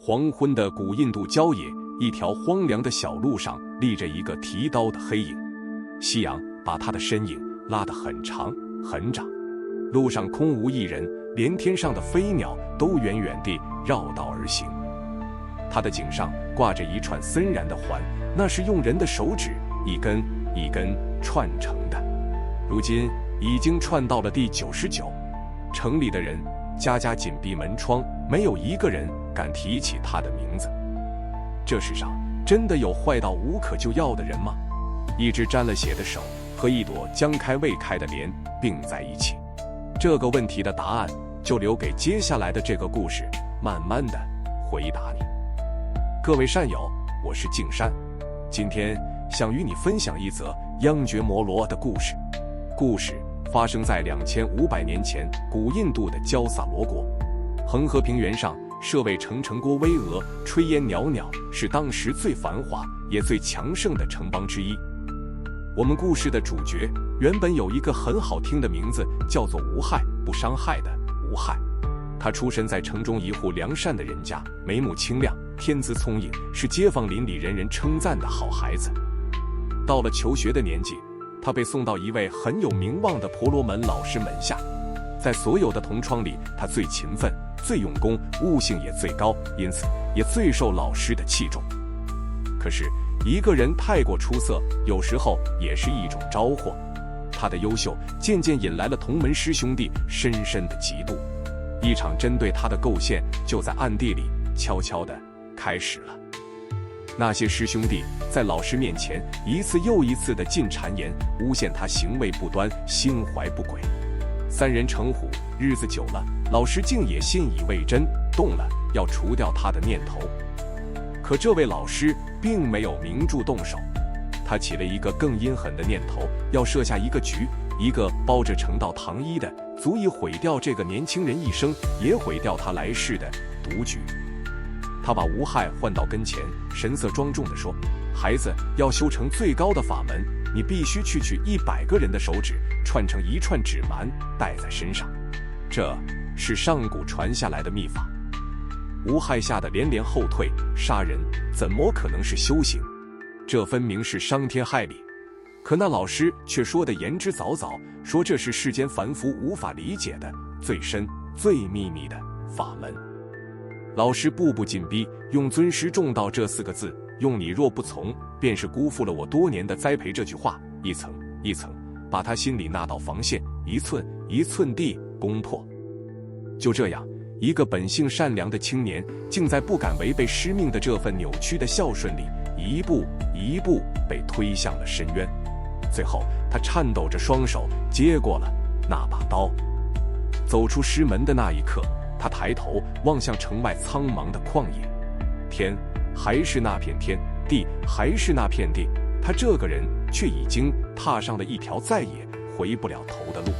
黃昏的古印度郊野，一條荒涼的小路上立着一個提刀的黑影，夕陽把他的身影拉得很長很長，路上空無一人，連天上的飛鳥都遠遠地繞道而行。他的頸上掛着一串森然的環，那是用人的手指一根一根串成的，如今已經串到了第99。城裡的人家家緊閉門窗，沒有一個人敢提起他的名字。這世上真的有壞到無可救藥的人嗎？一隻沾了血的手和一朵將開未開的蓮並在一起，這個問題的答案就留給接下來的這個故事慢慢的回答你。各位善友，我是靜山，今天想與你分享一則央覺摩羅的故事。故事發生在2500年前古印度的焦薩羅國，恆河平原上設位城郭巍峨，炊煙裊裊，是當時最繁華也最強盛的城邦之一。我們故事的主角原本有一個很好聽的名字，叫做無害，不傷害的無害。他出身在城中一戶良善的人家，眉目清亮，天資聰穎，是街坊鄰里人人稱讚的好孩子。到了求學的年紀，他被送到一位很有名望的婆羅門老師門下。在所有的同窗裡，他最勤奮，最用功，悟性也最高，因此也最受老師的器重。可是一個人太過出色，有時候也是一種招禍。他的優秀漸漸引來了同門師兄弟深深的嫉妒，一場針對他的構陷就在暗地裡悄悄地開始了。那些師兄弟在老師面前一次又一次地進讒言，誣陷他行為不端，心懷不軌。三人成虎，日子久了，老師竟也信以為真，動了要除掉他的念頭。可這位老師並沒有明著動手，他起了一個更陰狠的念頭，要設下一個局，一個包着成道糖衣的，足以毀掉這個年輕人一生，也毀掉他來世的毒局。他把無害喚到跟前，神色莊重地說：“孩子，要修成最高的法門，你必須去取100個人的手指，串成一串指蠻，戴在身上。這是上古傳下來的秘法。”無害嚇得連連後退，殺人怎麼可能是修行？這分明是傷天害理。可那老師卻說得言之鑿鑿，說這是世間凡夫無法理解的最深最秘密的法門。老師步步緊逼，用尊師重道這4個字，用你若不從，便是辜負了我多年的栽培，這句話一層一層把他心裡那道防線一寸一寸地攻破。就這樣，一個本性善良的青年，竟在不敢違背師命的這份扭曲的孝順裡，一步一步被推向了深淵。最後，他顫抖着雙手接過了那把刀。走出師門的那一刻，他抬頭望向城外蒼茫的曠野，天還是那片天，地還是那片地，他這個人卻已經踏上了一條再也回不了頭的路。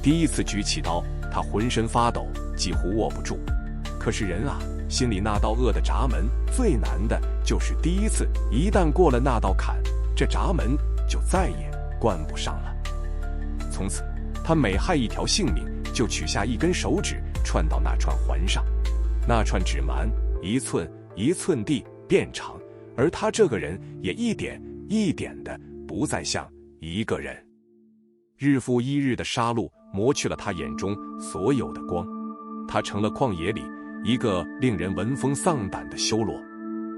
第一次舉起刀，他渾身發抖，幾乎握不住。可是人啊，心裡那道惡的閘門最難的就是第一次，一旦過了那道坎，這閘門就再也關不上了。從此，他每害一條性命，就取下一根手指串到那串環上，那串指蠻一寸一寸地變長，而他這個人也一點一點的不再像一個人。日復一日的殺戮磨去了他眼中所有的光，他成了曠野裡一個令人聞風喪膽的修羅。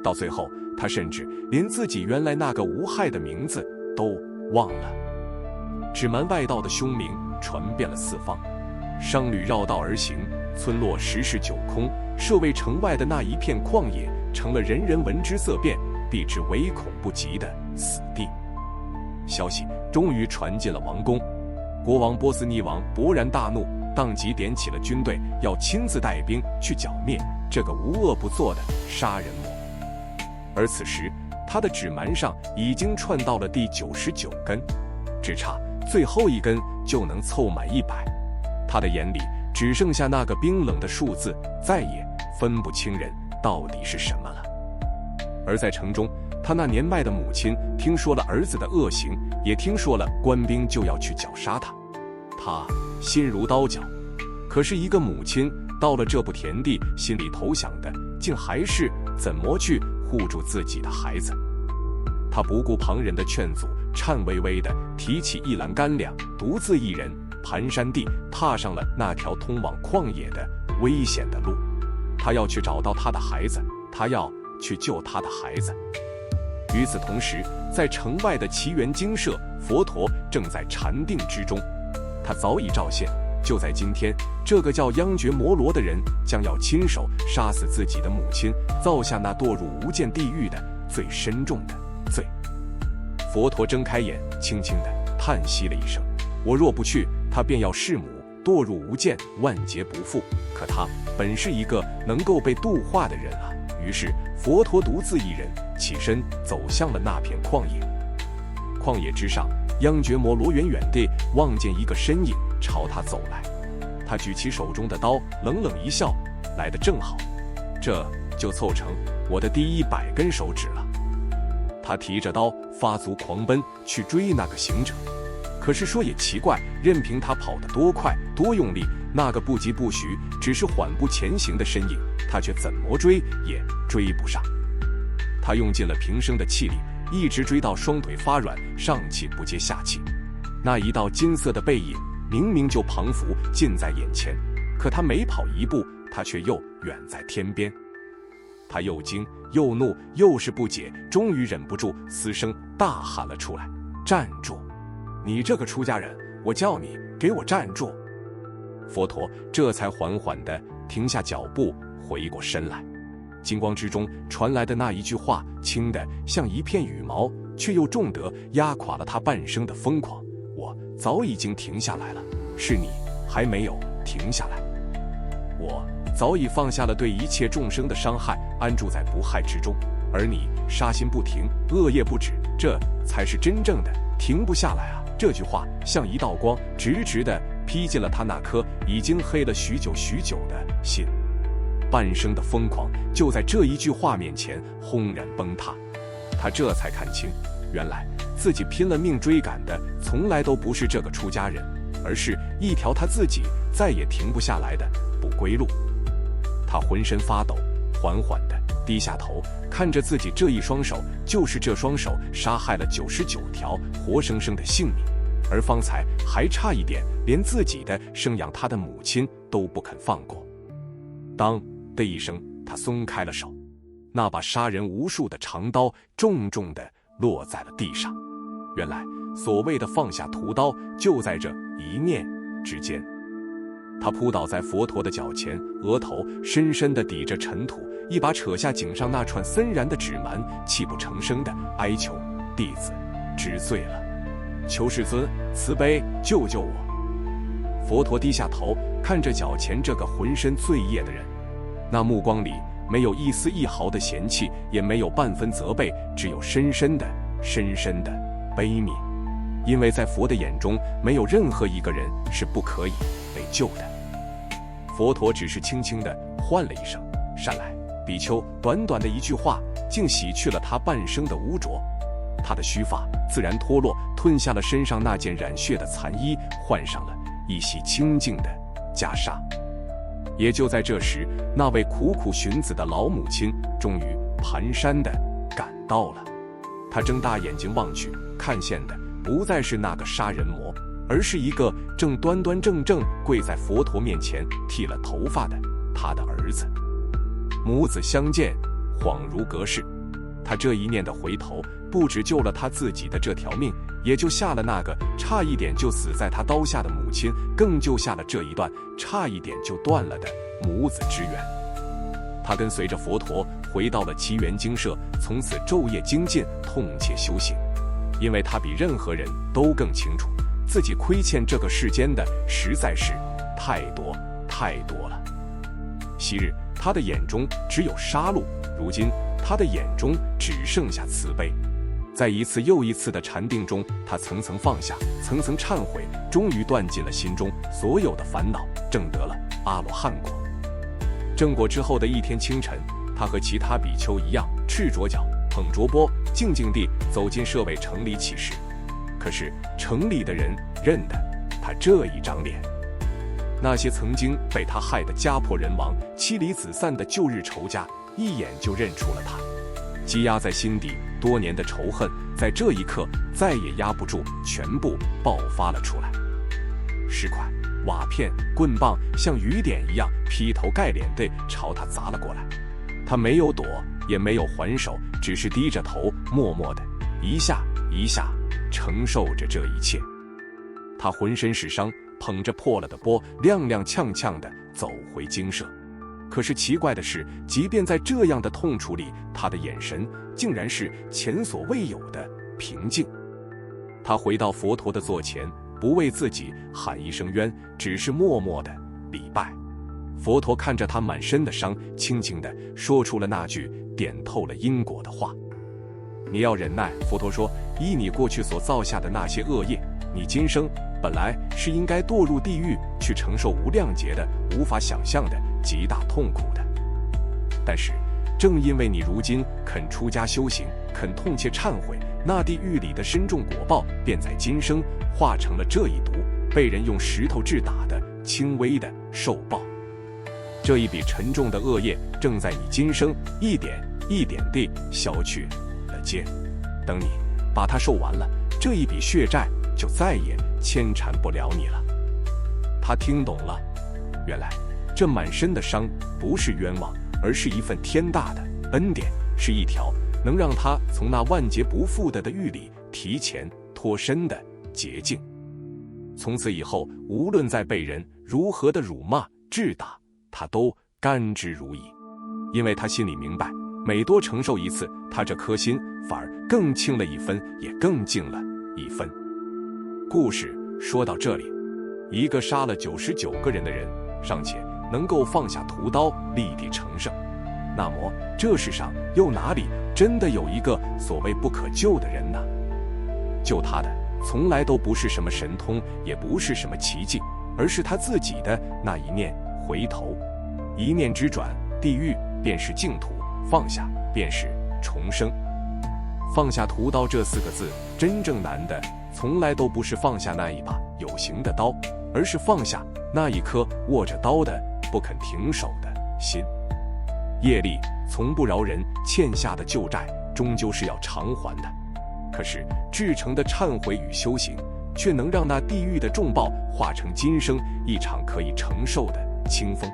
到最後，他甚至連自己原來那個無害的名字都忘了。指蠻外道的凶名傳遍了四方，商旅繞道而行，村落十室九空，設為城外的那一片曠野成了人人聞之色變，避之唯恐不及的死地。消息終於傳進了王宮，國王波斯匿王勃然大怒，當即點起了軍隊，要親自帶兵去剿滅這個無惡不作的殺人魔。而此時，他的指蠻上已經串到了第99根，只差最後一根就能湊滿100。他的眼裡只剩下那個冰冷的數字，再也分不清人到底是什麼了。而在城中，他那年邁的母親聽說了兒子的惡行，也聽說了官兵就要去绞殺他，他心如刀絞。可是一個母親到了這步田地，心裡頭想的竟還是怎麼去護住自己的孩子。他不顧旁人的勸阻，顫巍巍地提起一籃乾糧，獨自一人蹣跚地踏上了那條通往曠野的危險的路。他要去找到他的孩子，他要去救他的孩子。與此同時，在城外的祇園精舍，佛陀正在禪定之中。他早已照現，就在今天，這個叫央覺摩羅的人將要親手殺死自己的母親，造下那墮入無間地獄的最深重的罪。佛陀睜開眼，輕輕地嘆息了一聲：“我若不去，他便要弒母，墮入無間，萬劫不復。可他本是一個能夠被度化的人啊。”於是佛陀獨自一人起身走向了那片曠野。曠野之上，央覺摩羅遠遠地望見一個身影朝他走來，他舉起手中的刀，冷冷一笑：“來得正好，這就湊成我的第100根手指了。”他提着刀發足狂奔去追那個行者。可是說也奇怪，任憑他跑得多快多用力，那個不疾不徐只是緩步前行的身影，他卻怎麼追也追不上。他用盡了平生的氣力，一直追到雙腿發軟，上氣不接下氣。那一道金色的背影明明就彷彿近在眼前，可他每跑一步，他卻又遠在天邊。他又驚又怒，又是不解，終於忍不住嘶聲大喊了出来：“站住！你這個出家人，我叫你給我站住！”佛陀這才緩緩地停下腳步，回過身來。金光之中傳來的那一句話，輕得像一片羽毛，卻又重得壓垮了他半生的瘋狂：“我早已經停下來了，是你還沒有停下来。我早已放下了對一切眾生的傷害，安住在不害之中，而你殺心不停，惡業不止，這才是真正的停不下來啊！”這句話像一道光，直直地劈進了他那顆已經黑了許久許久的心。半生的瘋狂就在這一句話面前轟然崩塌。他這才看清，原來自己拼了命追趕的從來都不是這個出家人，而是一條他自己再也停不下來的不歸路。他渾身發抖，緩緩地低下頭，看着自己這一雙手，就是這雙手殺害了99條活生生的性命，而方才還差一點連自己的生養他的母親都不肯放過。當的一聲，他鬆開了手，那把殺人無數的長刀重重地落在了地上。原来所謂的放下屠刀，就在這一念之間。他撲倒在佛陀的腳前，額頭深深地抵着塵土，一把扯下頸上那串森然的指環，泣不成聲地哀求：“弟子知罪了，求世尊慈悲救救我。”佛陀低下頭，看着腳前這個渾身罪業的人，那目光裡沒有一絲一毫的嫌棄，也沒有半分責備，只有深深的悲憫。因為在佛的眼中，沒有任何一個人是不可以被救的。佛陀只是輕輕地喚了一聲：“善來，比丘。”短短的一句話，竟洗去了他半生的污濁。他的鬚髮自然脫落，褪下了身上那件染血的殘衣，換上了一襲清淨的袈裟。也就在這時，那位苦苦尋子的老母親終於蹣跚地趕到了。他睜大眼睛望去，看見的不再是那個殺人魔，而是一個正端端正正跪在佛陀面前剃了頭髮的他的兒子。母子相見，恍如隔世。他這一念的回頭，不只救了他自己的這條命，也救下了那個差一點就死在他刀下的母親，更救下了這一段差一點就斷了的母子之緣。他跟隨着佛陀回到了祇園精舍，從此晝夜精進，痛切修行。因為他比任何人都更清楚，自己虧欠這個世間的實在是太多太多了。昔日他的眼中只有殺戮，如今他的眼中只剩下慈悲。在一次又一次的禪定中，他层层放下，层层懺悔，終於斷盡了心中所有的煩惱，證得了阿羅漢果。證果之後的一天清晨，他和其他比丘一樣，赤着腳，捧着钵，靜靜地走進舍衛城裡乞食。可是城裡的人認得他這一張臉，那些曾經被他害得家破人亡、妻離子散的舊日仇家，一眼就認出了他。積壓在心底多年的仇恨，在這一刻再也壓不住，全部爆發了出來。石塊、瓦片、棍棒像雨點一樣劈頭蓋臉地朝他砸了過來。他沒有躲，也沒有還手，只是低着頭，默默地一下一下承受着這一切。他渾身是傷，捧着破了的钵，踉踉蹌蹌地走回精舍。可是奇怪的是，即便在這樣的痛楚裡，他的眼神竟然是前所未有的平靜。他回到佛陀的座前，不為自己喊一聲冤，只是默默地禮拜。佛陀看着他滿身的傷，輕輕地說出了那句點透了因果的話：你要忍耐。佛陀說，依你過去所造下的那些惡業，你今生本來是應該墮入地獄，去承受无量劫的無法想象的極大痛苦的。但是正因為你如今肯出家修行，肯痛切懺悔，那地獄裡的深重果報便在今生化成了這一毒，被人用石頭治打的輕微的受報。這一筆沉重的惡業正在你今生一點一點地消去了劫，等你把它受完了，這一筆血債就再也牽纏不了你了。他聽懂了，原來這滿身的傷不是冤枉，而是一份天大的恩典，是一條能讓他從那萬劫不復的獄裡提前脫身的捷徑。從此以後，無論在被人如何的辱罵治打，他都甘之如飴，因為他心裡明白，每多承受一次，他這顆心反而更輕了一分，也更靜了一分。故事說到這裡，一個殺了99個人的人尚且能夠放下屠刀立地成聖，那麼這世上又哪裡真的有一個所謂不可救的人呢？救他的從來都不是什麼神通，也不是什麼奇蹟，而是他自己的那一念回頭。一念之轉，地獄便是淨土，放下便是重生。放下屠刀這4個字，真正難的從來都不是放下那一把有形的刀，而是放下那一顆握着刀的不肯停手的心。業力從不饒人，欠下的舊債終究是要償還的。可是至誠的懺悔與修行，卻能讓那地獄的重報化成今生一場可以承受的清風。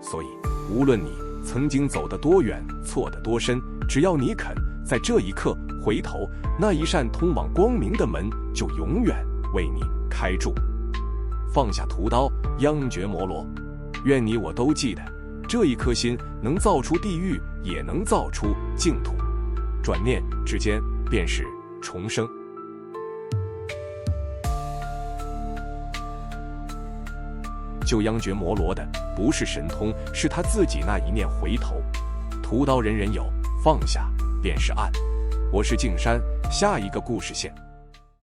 所以無論你曾經走得多遠，錯得多深，只要你肯在這一刻回頭，那一扇通往光明的門就永遠為你開住。放下屠刀，央覺摩羅，願你我都記得，這一顆心能造出地獄，也能造出淨土，轉念之間便是重生。救央覺摩羅的不是神通，是他自己那一念回頭。屠刀人人有，放下便是岸。我是靜山，下一個故事線。